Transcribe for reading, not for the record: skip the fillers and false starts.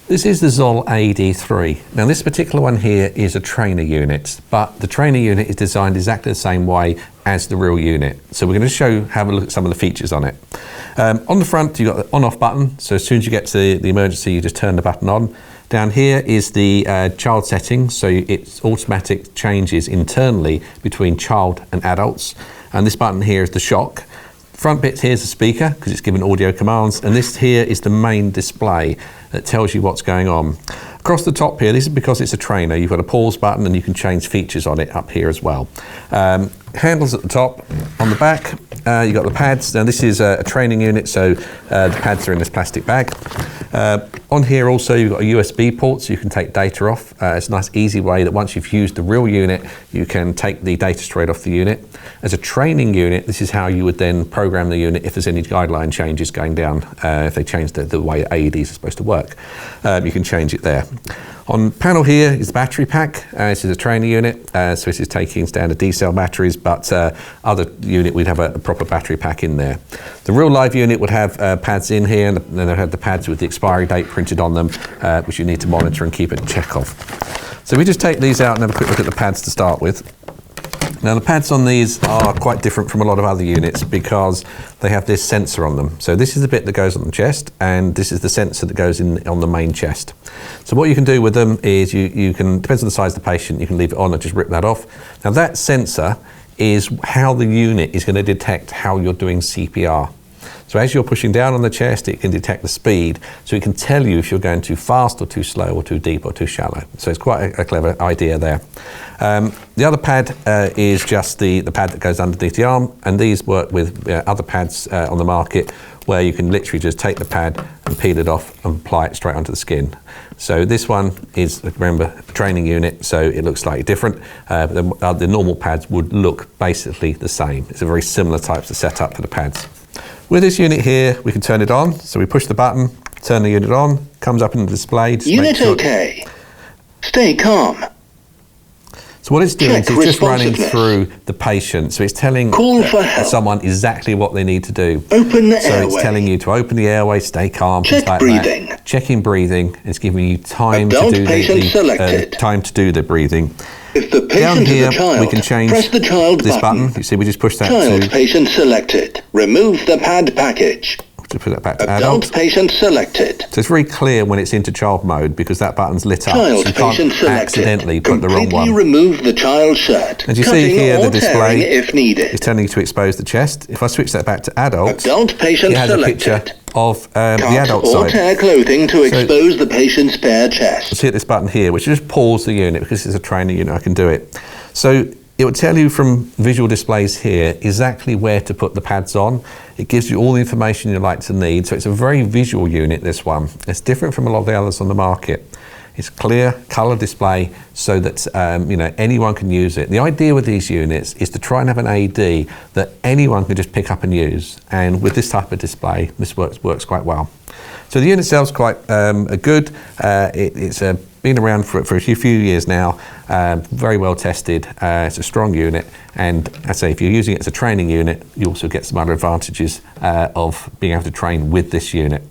This is the Zoll AED3. Now this particular one here is a trainer unit, but the trainer unit is designed exactly the same way as the real unit. So we're going to have a look at some of the features on it. On the front you've got the on-off button, so as soon as you get to the emergency you just turn the button on. Down here is the child settings, so it's automatic changes internally between child and adults. And this button here is the shock. Front bit here is the speaker because it's giving audio commands, and this here is the main display that tells you what's going on. Across the top here, this is because it's a trainer, you've got a pause button and you can change features on it up here as well. Handles at the top. On the back you've got the pads. Now this is a training unit, so the pads are in this plastic bag. On here also you've got a USB port so you can take data off. It's a nice easy way that once you've used the real unit you can take the data straight off the unit. As a training unit, this is how you would then program the unit if there's any guideline changes going down, if they change the way AEDs are supposed to work. You can change it there. On panel here is the battery pack. This is a trainer unit, so this is taking standard D-cell batteries, but other unit we'd have a proper battery pack in there. The real live unit would have pads in here, and then they have the pads with the expiry date printed on them, which you need to monitor and keep a check of. So we just take these out and have a quick look at the pads to start with. Now the pads on these are quite different from a lot of other units because they have this sensor on them. So this is the bit that goes on the chest, and this is the sensor that goes in on the main chest. So what you can do with them is you can, depends on the size of the patient, you can leave it on or just rip that off. Now that sensor is how the unit is going to detect how you're doing CPR. So as you're pushing down on the chest, it can detect the speed, so it can tell you if you're going too fast or too slow or too deep or too shallow. So it's quite a clever idea there. The other pad is just the pad that goes underneath the arm, and these work with other pads on the market where you can literally just take the pad and peel it off and apply it straight onto the skin. So this one is, remember, a training unit, so it looks slightly different. The normal pads would look basically the same. It's a very similar type of setup to the pads. With this unit here, we can turn it on. So we push the button, turn the unit on, comes up in the display. Unit okay. Stay calm. So what it's doing is it's just running through the patient. So it's telling someone exactly what they need to do. Open the airway. So it's telling you to open the airway, stay calm, check like breathing. That. Checking breathing. It's giving you time Adult to do the breathing. If the patient Down here, is a child, we can change press the child this button. You see, we just push that child patient selected. Remove the pad package. To put that back to adult patient selected. So it's very clear when it's into child mode because that button's lit up. Child so you patient can't selected. accidentally put the wrong one. Remove the child shirt. As you see here, the display if needed. is telling you to expose the chest. If I switch that back to adult, patient it has selected. a picture of the adult or side. Tear clothing to expose the patient's bare chest. Let's hit this button here, which just pause the unit because it's a trainer unit. I can do it. So it will tell you from visual displays here exactly where to put the pads on. It gives you all the information you'd like to need. So it's a very visual unit, this one. It's different from a lot of the others on the market. It's clear colour display so that anyone can use it. The idea with these units is to try and have an AED that anyone can just pick up and use. And with this type of display, this works quite well. So the unit itself is quite good. It's been around for a few years now, very well tested. It's a strong unit, and I say if you're using it as a training unit, you also get some other advantages of being able to train with this unit.